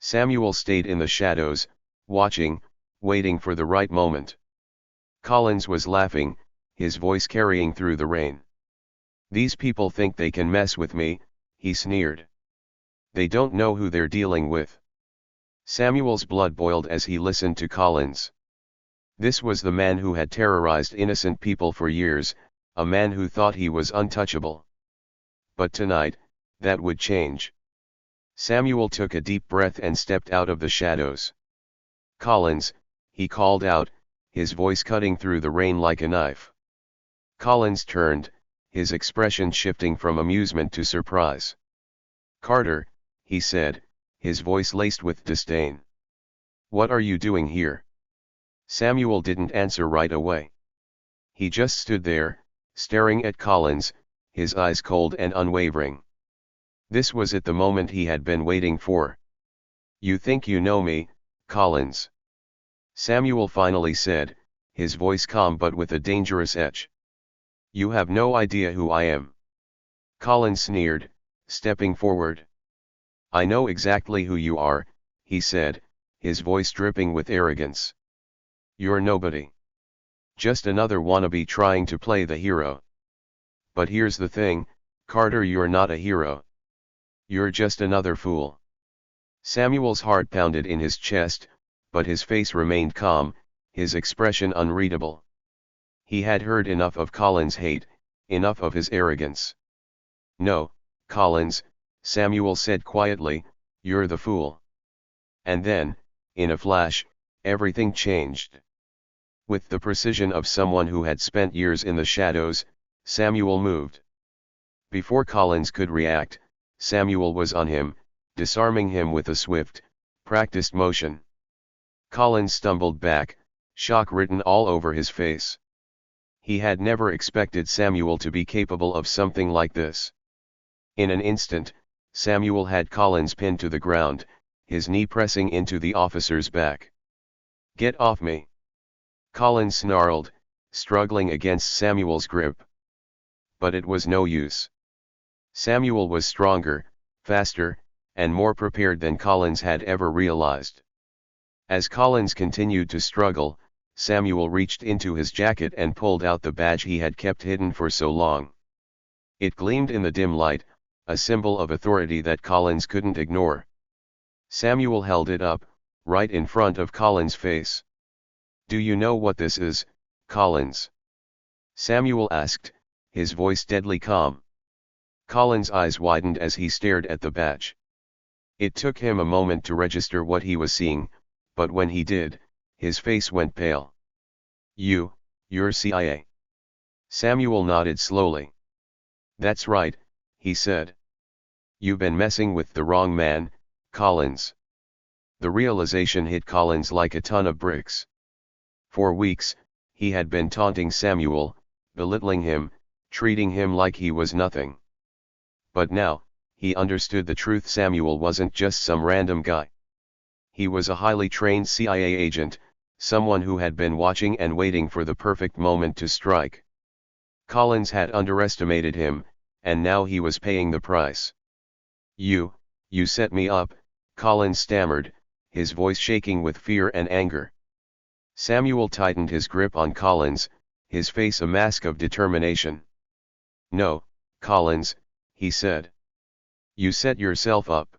Samuel stayed in the shadows, watching, waiting for the right moment. Collins was laughing, his voice carrying through the rain. "These people think they can mess with me," he sneered. "They don't know who they're dealing with." Samuel's blood boiled as he listened to Collins. This was the man who had terrorized innocent people for years, a man who thought he was untouchable. But tonight, that would change. Samuel took a deep breath and stepped out of the shadows. "Collins," he called out, his voice cutting through the rain like a knife. Collins turned, his expression shifting from amusement to surprise. "Carter," he said, his voice laced with disdain. "What are you doing here?" Samuel didn't answer right away. He just stood there, staring at Collins, his eyes cold and unwavering. This was it, the moment he had been waiting for. "You think you know me, Collins?" Samuel finally said, his voice calm but with a dangerous edge. "You have no idea who I am." Collins sneered, stepping forward. "I know exactly who you are," he said, his voice dripping with arrogance. "You're nobody. Just another wannabe trying to play the hero. But here's the thing, Carter, you're not a hero. You're just another fool." Samuel's heart pounded in his chest, but his face remained calm, his expression unreadable. He had heard enough of Collins' hate, enough of his arrogance. "No, Collins," Samuel said quietly, "you're the fool." And then, in a flash, everything changed. With the precision of someone who had spent years in the shadows, Samuel moved. Before Collins could react, Samuel was on him, disarming him with a swift, practiced motion. Collins stumbled back, shock written all over his face. He had never expected Samuel to be capable of something like this. In an instant, Samuel had Collins pinned to the ground, his knee pressing into the officer's back. "Get off me!" Collins snarled, struggling against Samuel's grip. But it was no use. Samuel was stronger, faster, and more prepared than Collins had ever realized. As Collins continued to struggle, Samuel reached into his jacket and pulled out the badge he had kept hidden for so long. It gleamed in the dim light, a symbol of authority that Collins couldn't ignore. Samuel held it up, right in front of Collins' face. "Do you know what this is, Collins?" Samuel asked, his voice deadly calm. Collins' eyes widened as he stared at the badge. It took him a moment to register what he was seeing, but when he did, his face went pale. You're CIA." Samuel nodded slowly. "That's right," he said. "You've been messing with the wrong man, Collins." The realization hit Collins like a ton of bricks. For weeks, he had been taunting Samuel, belittling him, treating him like he was nothing. But now, he understood the truth. Samuel wasn't just some random guy. He was a highly trained CIA agent, someone who had been watching and waiting for the perfect moment to strike. Collins had underestimated him, and now he was paying the price. You set me up," Collins stammered, his voice shaking with fear and anger. Samuel tightened his grip on Collins, his face a mask of determination. "No, Collins," he said. "You set yourself up.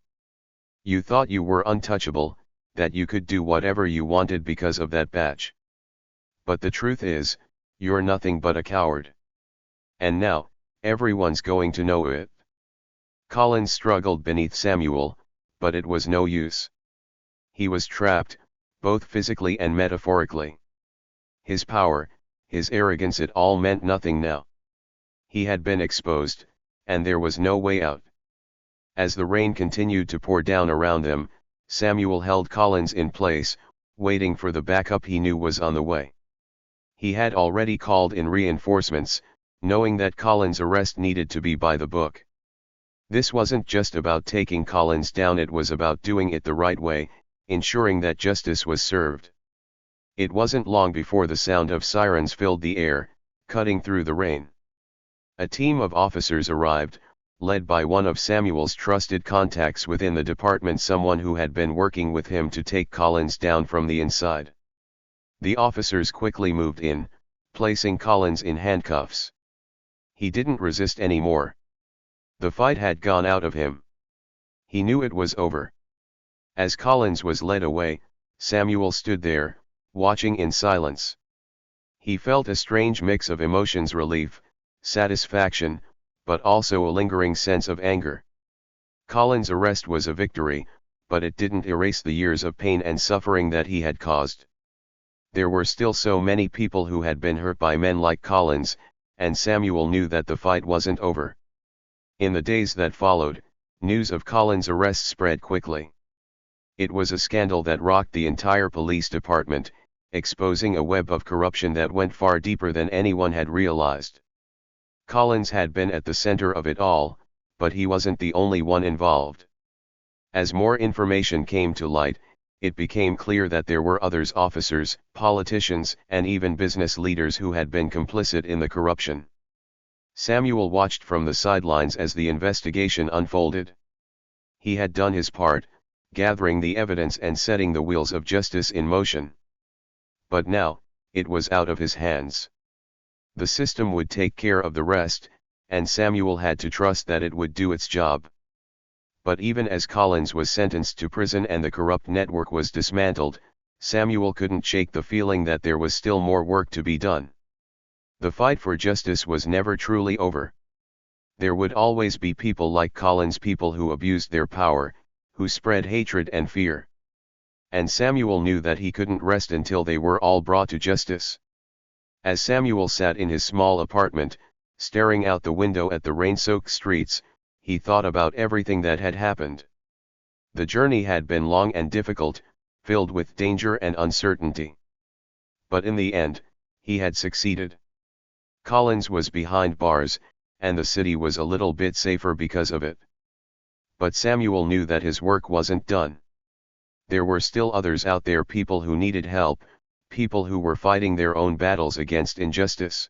You thought you were untouchable, that you could do whatever you wanted because of that badge. But the truth is, you're nothing but a coward. And now, everyone's going to know it. Collins struggled beneath Samuel, but it was no use. He was trapped, both physically and metaphorically. His power, his arrogance, it all meant nothing now. He had been exposed, and there was no way out. As the rain continued to pour down around them, Samuel held Collins in place, waiting for the backup he knew was on the way. He had already called in reinforcements, knowing that Collins' arrest needed to be by the book. This wasn't just about taking Collins down, it was about doing it the right way, ensuring that justice was served. It wasn't long before the sound of sirens filled the air, cutting through the rain. A team of officers arrived, led by one of Samuel's trusted contacts within the department, someone who had been working with him to take Collins down from the inside. The officers quickly moved in, placing Collins in handcuffs. He didn't resist anymore. The fight had gone out of him. He knew it was over. As Collins was led away, Samuel stood there, watching in silence. He felt a strange mix of emotions: relief, satisfaction, but also a lingering sense of anger. Collins' arrest was a victory, but it didn't erase the years of pain and suffering that he had caused. There were still so many people who had been hurt by men like Collins, and Samuel knew that the fight wasn't over. In the days that followed, news of Collins' arrest spread quickly. It was a scandal that rocked the entire police department, exposing a web of corruption that went far deeper than anyone had realized. Collins had been at the center of it all, but he wasn't the only one involved. As more information came to light, it became clear that there were others: officers, politicians, and even business leaders who had been complicit in the corruption. Samuel watched from the sidelines as the investigation unfolded. He had done his part, gathering the evidence and setting the wheels of justice in motion. But now, it was out of his hands. The system would take care of the rest, and Samuel had to trust that it would do its job. But even as Collins was sentenced to prison and the corrupt network was dismantled, Samuel couldn't shake the feeling that there was still more work to be done. The fight for justice was never truly over. There would always be people like Collins, people who abused their power, who spread hatred and fear. And Samuel knew that he couldn't rest until they were all brought to justice. As Samuel sat in his small apartment, staring out the window at the rain-soaked streets, he thought about everything that had happened. The journey had been long and difficult, filled with danger and uncertainty. But in the end, he had succeeded. Collins was behind bars, and the city was a little bit safer because of it. But Samuel knew that his work wasn't done. There were still others out there, people who needed help, people who were fighting their own battles against injustice.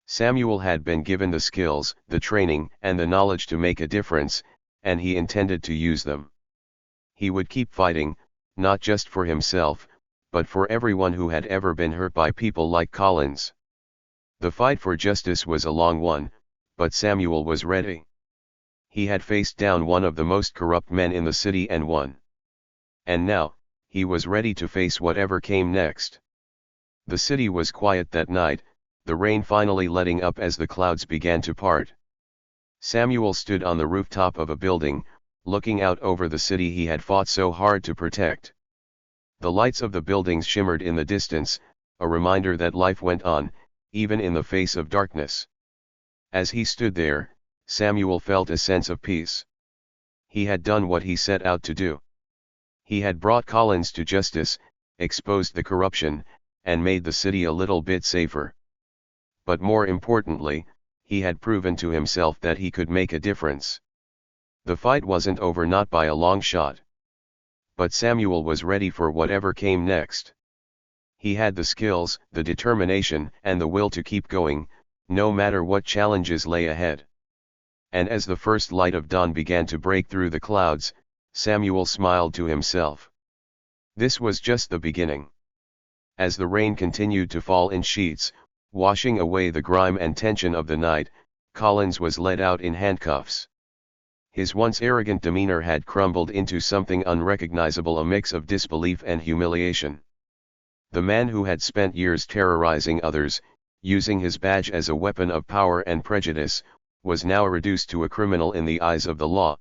Samuel had been given the skills, the training, and the knowledge to make a difference, and he intended to use them. He would keep fighting, not just for himself, but for everyone who had ever been hurt by people like Collins. The fight for justice was a long one, but Samuel was ready. He had faced down one of the most corrupt men in the city and won. And now, he was ready to face whatever came next. The city was quiet that night, the rain finally letting up as the clouds began to part. Samuel stood on the rooftop of a building, looking out over the city he had fought so hard to protect. The lights of the buildings shimmered in the distance, a reminder that life went on, even in the face of darkness. As he stood there, Samuel felt a sense of peace. He had done what he set out to do. He had brought Collins to justice, exposed the corruption, and made the city a little bit safer. But more importantly, he had proven to himself that he could make a difference. The fight wasn't over, not by a long shot. But Samuel was ready for whatever came next. He had the skills, the determination, and the will to keep going, no matter what challenges lay ahead. And as the first light of dawn began to break through the clouds, Samuel smiled to himself. This was just the beginning. As the rain continued to fall in sheets, washing away the grime and tension of the night, Collins was led out in handcuffs. His once arrogant demeanor had crumbled into something unrecognizable, a mix of disbelief and humiliation. The man who had spent years terrorizing others, using his badge as a weapon of power and prejudice, was now reduced to a criminal in the eyes of the law.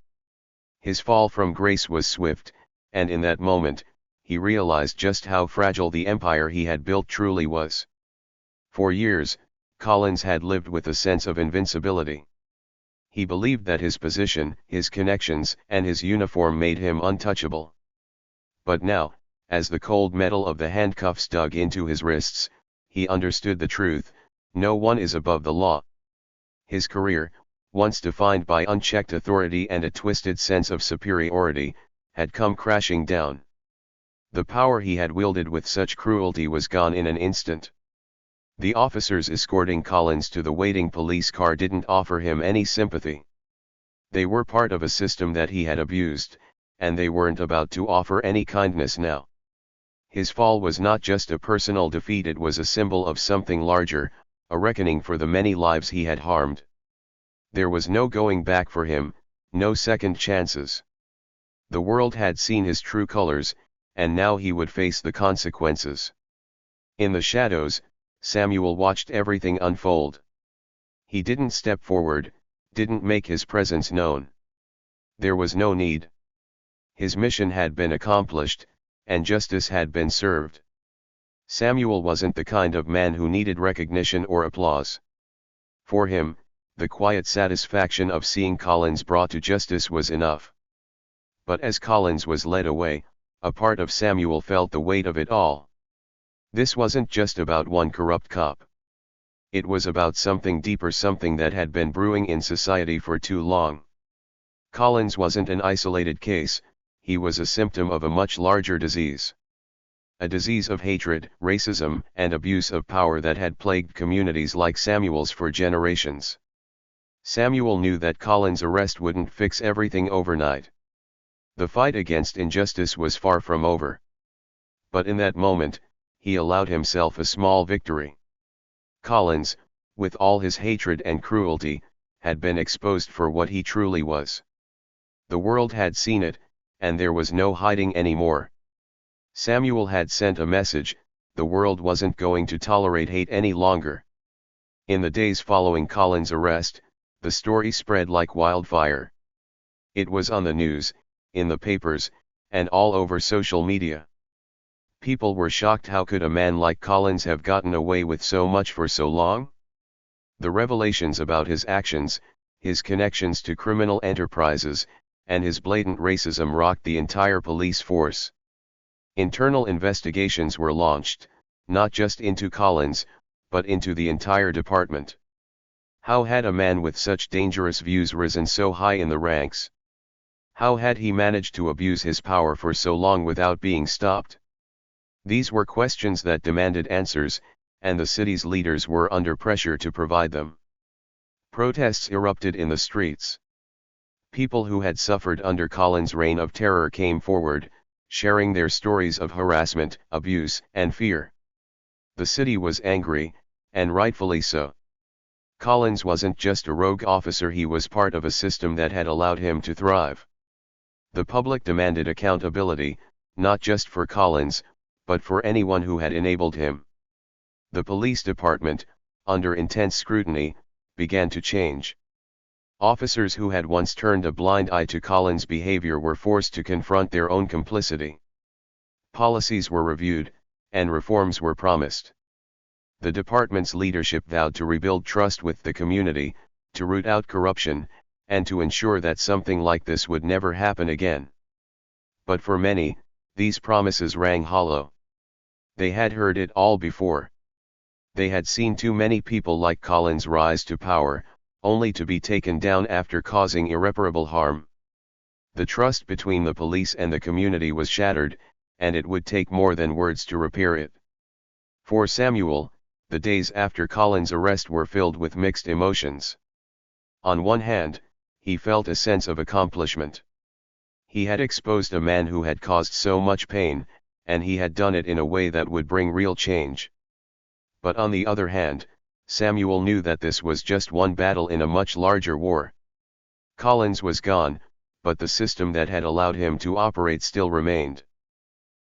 His fall from grace was swift, and in that moment, he realized just how fragile the empire he had built truly was. For years, Collins had lived with a sense of invincibility. He believed that his position, his connections, and his uniform made him untouchable. But now, as the cold metal of the handcuffs dug into his wrists, he understood the truth: no one is above the law. His career, once defined by unchecked authority and a twisted sense of superiority, had come crashing down. The power he had wielded with such cruelty was gone in an instant. The officers escorting Collins to the waiting police car didn't offer him any sympathy. They were part of a system that he had abused, and they weren't about to offer any kindness now. His fall was not just a personal defeat, it was a symbol of something larger, a reckoning for the many lives he had harmed. There was no going back for him, no second chances. The world had seen his true colors, and now he would face the consequences. In the shadows, Samuel watched everything unfold. He didn't step forward, didn't make his presence known. There was no need. His mission had been accomplished, and justice had been served. Samuel wasn't the kind of man who needed recognition or applause. For him, the quiet satisfaction of seeing Collins brought to justice was enough. But as Collins was led away, a part of Samuel felt the weight of it all. This wasn't just about one corrupt cop. It was about something deeper, something that had been brewing in society for too long. Collins wasn't an isolated case, he was a symptom of a much larger disease. A disease of hatred, racism, and abuse of power that had plagued communities like Samuel's for generations. Samuel knew that Collins' arrest wouldn't fix everything overnight. The fight against injustice was far from over. But in that moment, he allowed himself a small victory. Collins, with all his hatred and cruelty, had been exposed for what he truly was. The world had seen it, and there was no hiding anymore. Samuel had sent a message: the world wasn't going to tolerate hate any longer. In the days following Collins' arrest, the story spread like wildfire. It was on the news, in the papers, and all over social media. People were shocked. How could a man like Collins have gotten away with so much for so long? The revelations about his actions, his connections to criminal enterprises, and his blatant racism rocked the entire police force. Internal investigations were launched, not just into Collins, but into the entire department. How had a man with such dangerous views risen so high in the ranks? How had he managed to abuse his power for so long without being stopped? These were questions that demanded answers, and the city's leaders were under pressure to provide them. Protests erupted in the streets. People who had suffered under Collins' reign of terror came forward, sharing their stories of harassment, abuse, and fear. The city was angry, and rightfully so. Collins wasn't just a rogue officer, he was part of a system that had allowed him to thrive. The public demanded accountability, not just for Collins, but for anyone who had enabled him. The police department, under intense scrutiny, began to change. Officers who had once turned a blind eye to Collins' behavior were forced to confront their own complicity. Policies were reviewed, and reforms were promised. The department's leadership vowed to rebuild trust with the community, to root out corruption, and to ensure that something like this would never happen again. But for many, these promises rang hollow. They had heard it all before. They had seen too many people like Collins rise to power, only to be taken down after causing irreparable harm. The trust between the police and the community was shattered, and it would take more than words to repair it. For Samuel, the days after Collins' arrest were filled with mixed emotions. On one hand, he felt a sense of accomplishment. He had exposed a man who had caused so much pain, and he had done it in a way that would bring real change. But on the other hand, Samuel knew that this was just one battle in a much larger war. Collins was gone, but the system that had allowed him to operate still remained.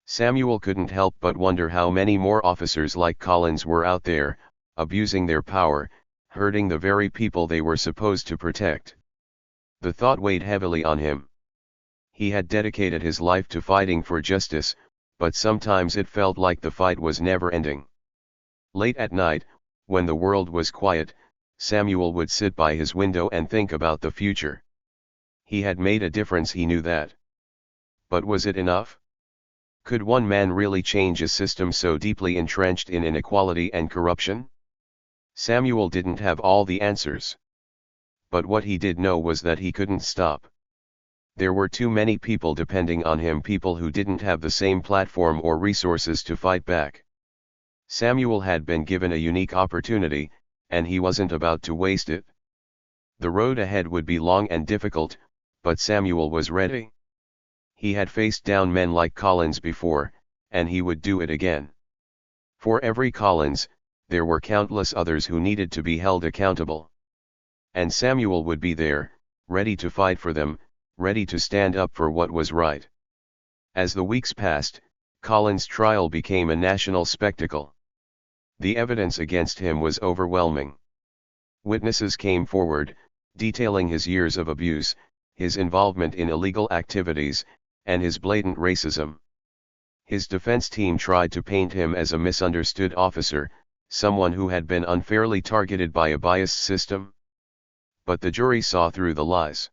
Samuel couldn't help but wonder how many more officers like Collins were out there, abusing their power, hurting the very people they were supposed to protect. The thought weighed heavily on him. He had dedicated his life to fighting for justice, but sometimes it felt like the fight was never ending. Late at night, when the world was quiet, Samuel would sit by his window and think about the future. He had made a difference, he knew that. But was it enough? Could one man really change a system so deeply entrenched in inequality and corruption? Samuel didn't have all the answers. But what he did know was that he couldn't stop. There were too many people depending on him, people who didn't have the same platform or resources to fight back. Samuel had been given a unique opportunity, and he wasn't about to waste it. The road ahead would be long and difficult, but Samuel was ready. He had faced down men like Collins before, and he would do it again. For every Collins, there were countless others who needed to be held accountable. And Samuel would be there, ready to fight for them, ready to stand up for what was right. As the weeks passed, Collins' trial became a national spectacle. The evidence against him was overwhelming. Witnesses came forward, detailing his years of abuse, his involvement in illegal activities, and his blatant racism. His defense team tried to paint him as a misunderstood officer, someone who had been unfairly targeted by a biased system. But the jury saw through the lies.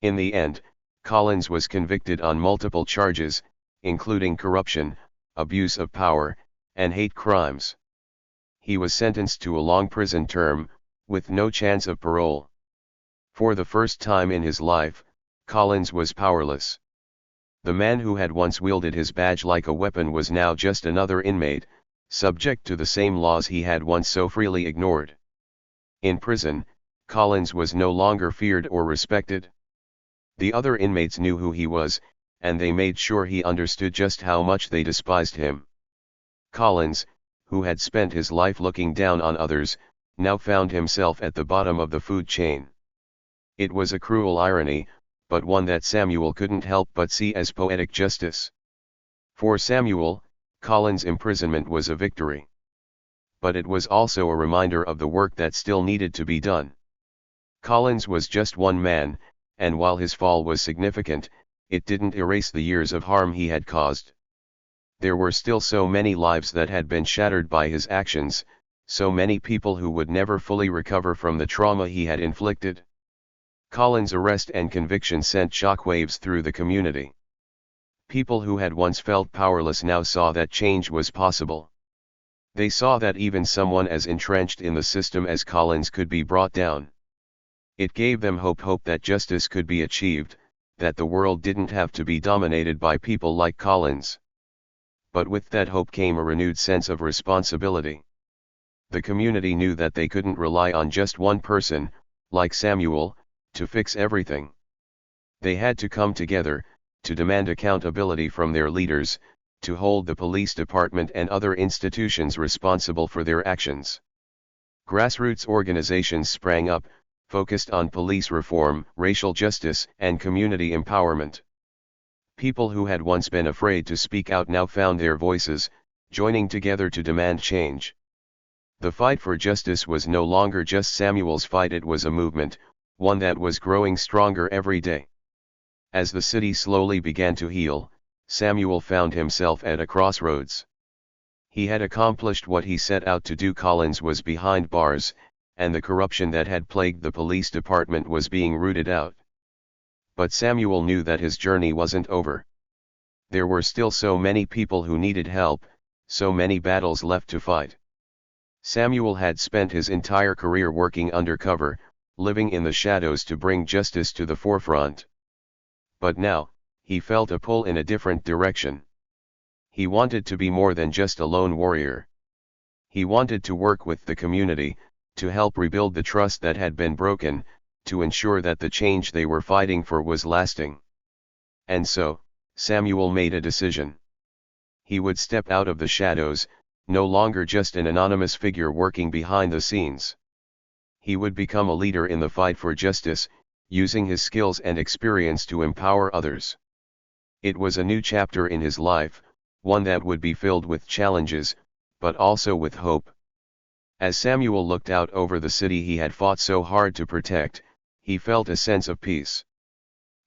In the end, Collins was convicted on multiple charges, including corruption, abuse of power, and hate crimes. He was sentenced to a long prison term, with no chance of parole. For the first time in his life, Collins was powerless. The man who had once wielded his badge like a weapon was now just another inmate, subject to the same laws he had once so freely ignored. In prison, Collins was no longer feared or respected. The other inmates knew who he was, and they made sure he understood just how much they despised him. Collins, who had spent his life looking down on others, now found himself at the bottom of the food chain. It was a cruel irony, but one that Samuel couldn't help but see as poetic justice. For Samuel, Collins' imprisonment was a victory. But it was also a reminder of the work that still needed to be done. Collins was just one man, and while his fall was significant, it didn't erase the years of harm he had caused. There were still so many lives that had been shattered by his actions, so many people who would never fully recover from the trauma he had inflicted. Collins' arrest and conviction sent shockwaves through the community. People who had once felt powerless now saw that change was possible. They saw that even someone as entrenched in the system as Collins could be brought down. It gave them hope that justice could be achieved, that the world didn't have to be dominated by people like Collins. But with that hope came a renewed sense of responsibility. The community knew that they couldn't rely on just one person, like Samuel, to fix everything. They had to come together, to demand accountability from their leaders, to hold the police department and other institutions responsible for their actions. Grassroots organizations sprang up, focused on police reform, racial justice, and community empowerment. People who had once been afraid to speak out now found their voices, joining together to demand change. The fight for justice was no longer just Samuel's fight, it was a movement, one that was growing stronger every day. As the city slowly began to heal, Samuel found himself at a crossroads. He had accomplished what he set out to do. Collins was behind bars, and the corruption that had plagued the police department was being rooted out. But Samuel knew that his journey wasn't over. There were still so many people who needed help, so many battles left to fight. Samuel had spent his entire career working undercover, living in the shadows to bring justice to the forefront. But now, he felt a pull in a different direction. He wanted to be more than just a lone warrior. He wanted to work with the community, to help rebuild the trust that had been broken, to ensure that the change they were fighting for was lasting. And so, Samuel made a decision. He would step out of the shadows, no longer just an anonymous figure working behind the scenes. He would become a leader in the fight for justice, using his skills and experience to empower others. It was a new chapter in his life, one that would be filled with challenges, but also with hope. As Samuel looked out over the city he had fought so hard to protect, he felt a sense of peace.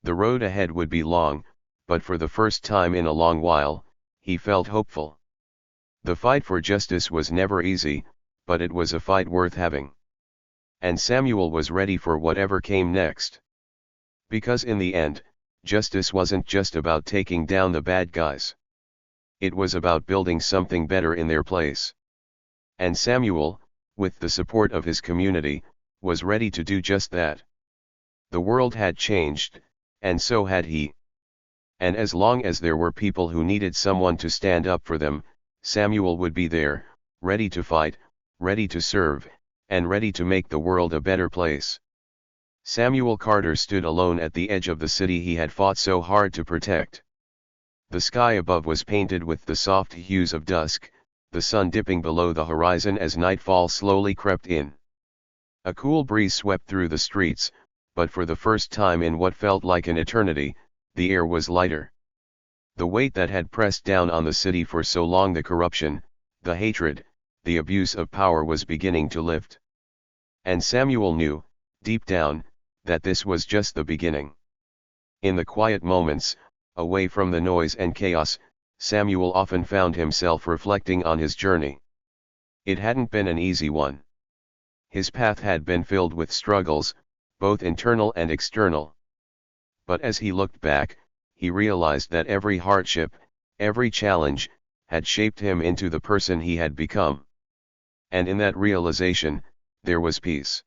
The road ahead would be long, but for the first time in a long while, he felt hopeful. The fight for justice was never easy, but it was a fight worth having. And Samuel was ready for whatever came next. Because in the end, justice wasn't just about taking down the bad guys. It was about building something better in their place. And Samuel, with the support of his community, was ready to do just that. The world had changed, and so had he. And as long as there were people who needed someone to stand up for them, Samuel would be there, ready to fight, ready to serve, and ready to make the world a better place. Samuel Carter stood alone at the edge of the city he had fought so hard to protect. The sky above was painted with the soft hues of dusk, the sun dipping below the horizon as nightfall slowly crept in. A cool breeze swept through the streets, but for the first time in what felt like an eternity, the air was lighter. The weight that had pressed down on the city for so long, the corruption, the hatred, the abuse of power, was beginning to lift. And Samuel knew, deep down, that this was just the beginning. In the quiet moments, away from the noise and chaos, Samuel often found himself reflecting on his journey. It hadn't been an easy one. His path had been filled with struggles, both internal and external. But as he looked back, he realized that every hardship, every challenge, had shaped him into the person he had become. And in that realization, there was peace.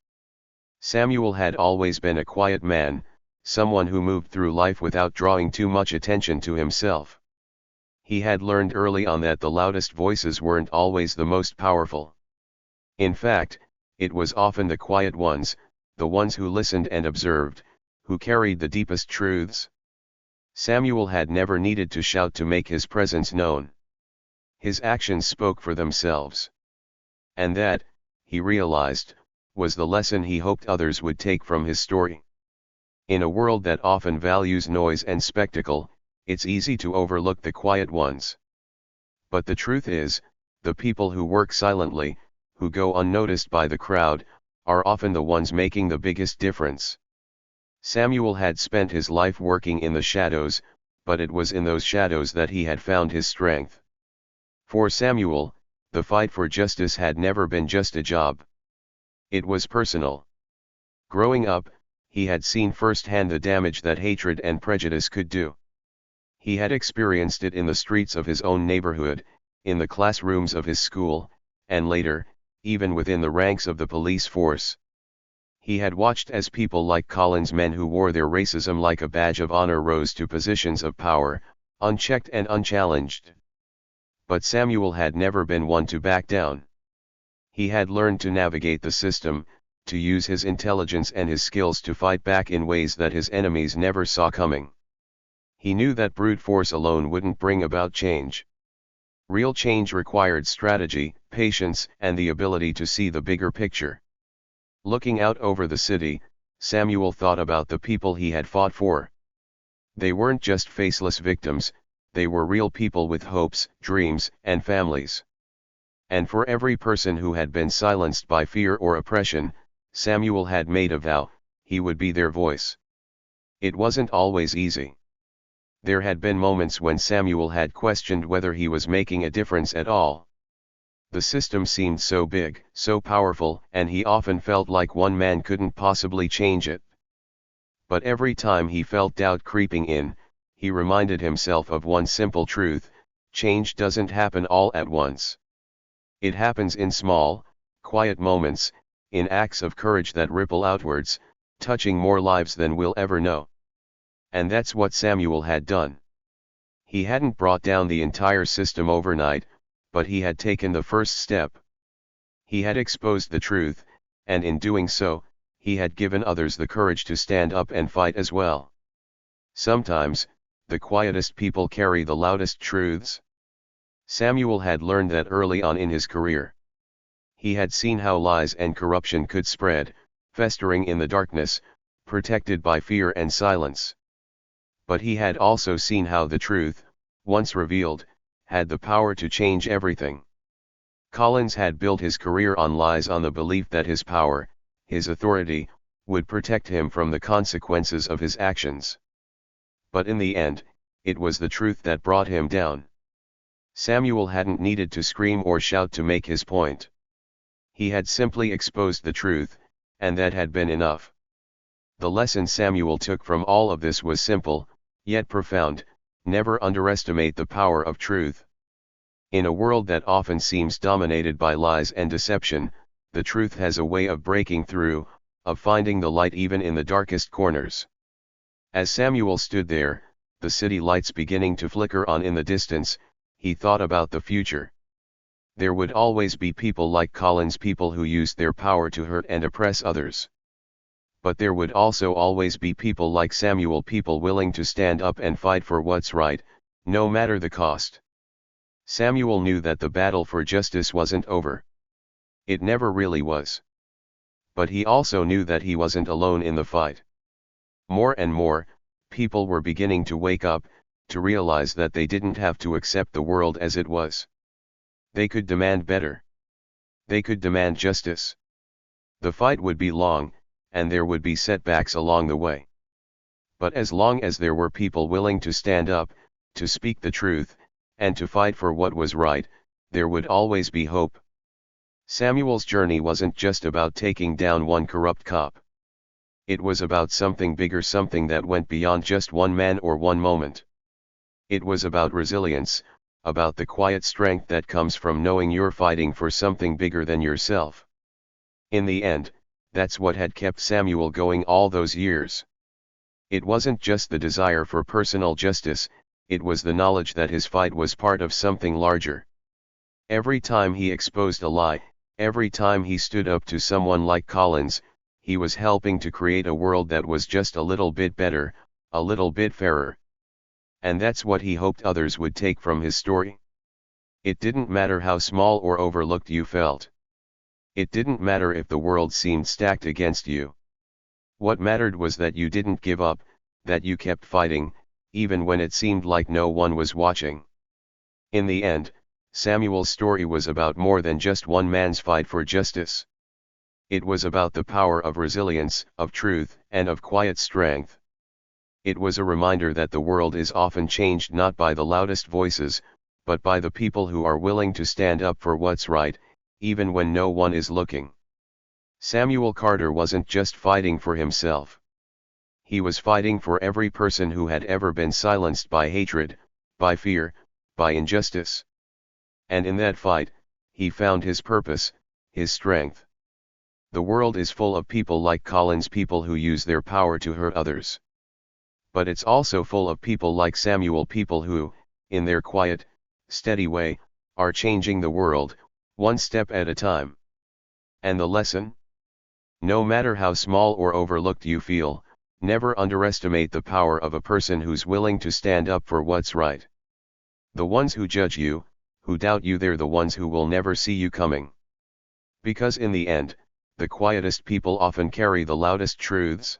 Samuel had always been a quiet man, someone who moved through life without drawing too much attention to himself. He had learned early on that the loudest voices weren't always the most powerful. In fact, it was often the quiet ones, the ones who listened and observed, who carried the deepest truths. Samuel had never needed to shout to make his presence known. His actions spoke for themselves. And that, he realized, was the lesson he hoped others would take from his story. In a world that often values noise and spectacle, it's easy to overlook the quiet ones. But the truth is, the people who work silently, who go unnoticed by the crowd, are often the ones making the biggest difference. Samuel had spent his life working in the shadows, but it was in those shadows that he had found his strength. For Samuel, the fight for justice had never been just a job. It was personal. Growing up, he had seen firsthand the damage that hatred and prejudice could do. He had experienced it in the streets of his own neighborhood, in the classrooms of his school, and later, even within the ranks of the police force. He had watched as people like Collins, men who wore their racism like a badge of honor, rose to positions of power, unchecked and unchallenged. But Samuel had never been one to back down. He had learned to navigate the system, to use his intelligence and his skills to fight back in ways that his enemies never saw coming. He knew that brute force alone wouldn't bring about change. Real change required strategy, patience, and the ability to see the bigger picture. Looking out over the city, Samuel thought about the people he had fought for. They weren't just faceless victims, they were real people with hopes, dreams, and families. And for every person who had been silenced by fear or oppression, Samuel had made a vow, he would be their voice. It wasn't always easy. There had been moments when Samuel had questioned whether he was making a difference at all. The system seemed so big, so powerful, and he often felt like one man couldn't possibly change it. But every time he felt doubt creeping in, he reminded himself of one simple truth: change doesn't happen all at once. It happens in small, quiet moments, in acts of courage that ripple outwards, touching more lives than we'll ever know. And that's what Samuel had done. He hadn't brought down the entire system overnight, but he had taken the first step. He had exposed the truth, and in doing so, he had given others the courage to stand up and fight as well. Sometimes, the quietest people carry the loudest truths. Samuel had learned that early on in his career. He had seen how lies and corruption could spread, festering in the darkness, protected by fear and silence. But he had also seen how the truth, once revealed, had the power to change everything. Collins had built his career on lies, on the belief that his power, his authority, would protect him from the consequences of his actions. But in the end, it was the truth that brought him down. Samuel hadn't needed to scream or shout to make his point. He had simply exposed the truth, and that had been enough. The lesson Samuel took from all of this was simple, yet profound: never underestimate the power of truth. In a world that often seems dominated by lies and deception, the truth has a way of breaking through, of finding the light even in the darkest corners. As Samuel stood there, the city lights beginning to flicker on in the distance, he thought about the future. There would always be people like Collins, people who used their power to hurt and oppress others. But there would also always be people like Samuel, people willing to stand up and fight for what's right, no matter the cost. Samuel knew that the battle for justice wasn't over. It never really was. But he also knew that he wasn't alone in the fight. More and more, people were beginning to wake up, to realize that they didn't have to accept the world as it was. They could demand better. They could demand justice. The fight would be long, and there would be setbacks along the way. But as long as there were people willing to stand up, to speak the truth, and to fight for what was right, there would always be hope. Samuel's journey wasn't just about taking down one corrupt cop. It was about something bigger, something that went beyond just one man or one moment. It was about resilience, about the quiet strength that comes from knowing you're fighting for something bigger than yourself. In the end, that's what had kept Samuel going all those years. It wasn't just the desire for personal justice, it was the knowledge that his fight was part of something larger. Every time he exposed a lie, every time he stood up to someone like Collins, he was helping to create a world that was just a little bit better, a little bit fairer. And that's what he hoped others would take from his story. It didn't matter how small or overlooked you felt. It didn't matter if the world seemed stacked against you. What mattered was that you didn't give up, that you kept fighting, even when it seemed like no one was watching. In the end, Samuel's story was about more than just one man's fight for justice. It was about the power of resilience, of truth, and of quiet strength. It was a reminder that the world is often changed not by the loudest voices, but by the people who are willing to stand up for what's right, even when no one is looking. Samuel Carter wasn't just fighting for himself. He was fighting for every person who had ever been silenced by hatred, by fear, by injustice. And in that fight, he found his purpose, his strength. The world is full of people like Collins, people who use their power to hurt others. But it's also full of people like Samuel, people who, in their quiet, steady way, are changing the world, one step at a time. And the lesson? No matter how small or overlooked you feel, never underestimate the power of a person who's willing to stand up for what's right. The ones who judge you, who doubt you, they're the ones who will never see you coming. Because in the end, the quietest people often carry the loudest truths.